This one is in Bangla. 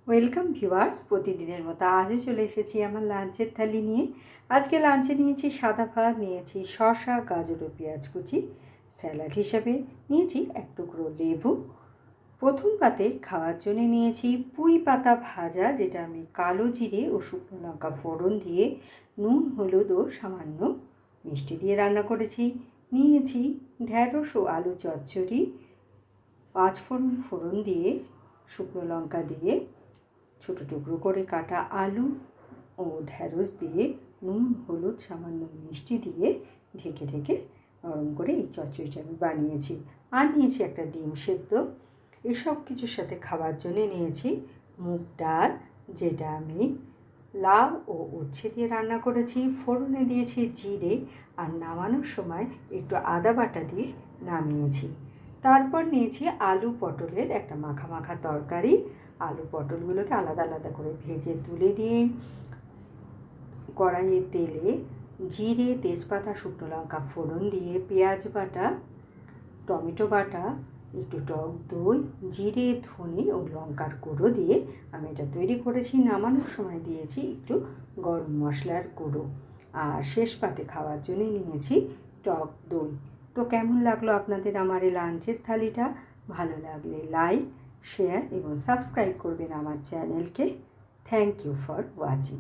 ওয়েলকাম ভিউয়ার্স, প্রতিদিনের মতো আজও চলে এসেছি আমার লাঞ্চের থালি নিয়ে। আজকে লাঞ্চে নিয়েছি সাদা ভাত, নিয়েছি শসা, গাজর ও পেঁয়াজ কুচি। স্যালাড হিসাবে নিয়েছি এক টুকরো লেবু। প্রথম পাতে খাওয়ার জন্য নিয়েছি পুঁই পাতা ভাজা, যেটা আমি কালো জিরে ও শুকনো লঙ্কা ফোড়ন দিয়ে নুন হলুদ ও সামান্য মিষ্টি দিয়ে রান্না করেছি। নিয়েছি ঢ্যাঁড়স ও আলু চচ্চড়ি, ফোড়ন দিয়ে শুকনো লঙ্কা দিয়ে ছোটো টুকরো করে কাটা আলু ও ঢ্যাঁড়স দিয়ে নুন হলুদ সামান্য মিষ্টি দিয়ে ঢেকে ঢেকে নরম করে এই চচ্চড়িটা আমি বানিয়েছি। আর নিয়েছি একটা ডিম সেদ্ধ। এসব কিছুর সাথে খাবার জন্য নিয়েছি মুগ ডাল, যেটা আমি লাউ ও উচ্ছে দিয়ে রান্না করেছি। ফোড়নে দিয়েছি জিরে আর নামানোর সময় একটু আদা বাটা দিয়ে নামিয়েছি। তারপর নিয়েছি আলু পটলের একটা মাখা মাখা তরকারি। আলু পটলগুলোকে আলাদা আলাদা করে ভেজে তুলে নিয়ে কড়াইয়ে তেলে জিরে, তেজপাতা, শুকনো লঙ্কা ফোড়ন দিয়ে পেঁয়াজ বাটা, টমেটো বাটা, একটু টক দই, জিরে, ধনে ও লঙ্কার গুঁড়ো দিয়ে আমি এটা তৈরি করেছি। নামানোর সময় দিয়েছি একটু গরম মশলার গুঁড়ো। আর শেষ পাতে খাওয়ার জন্য নিয়েছি টক দই। তো কেমন লাগলো আপনাদের আমার এই লাঞ্চের থালিটা? ভালো লাগলে লাইক, শেয়ার এবং সাবস্ক্রাইব করবেন আমার চ্যানেলকে। Thank you for watching.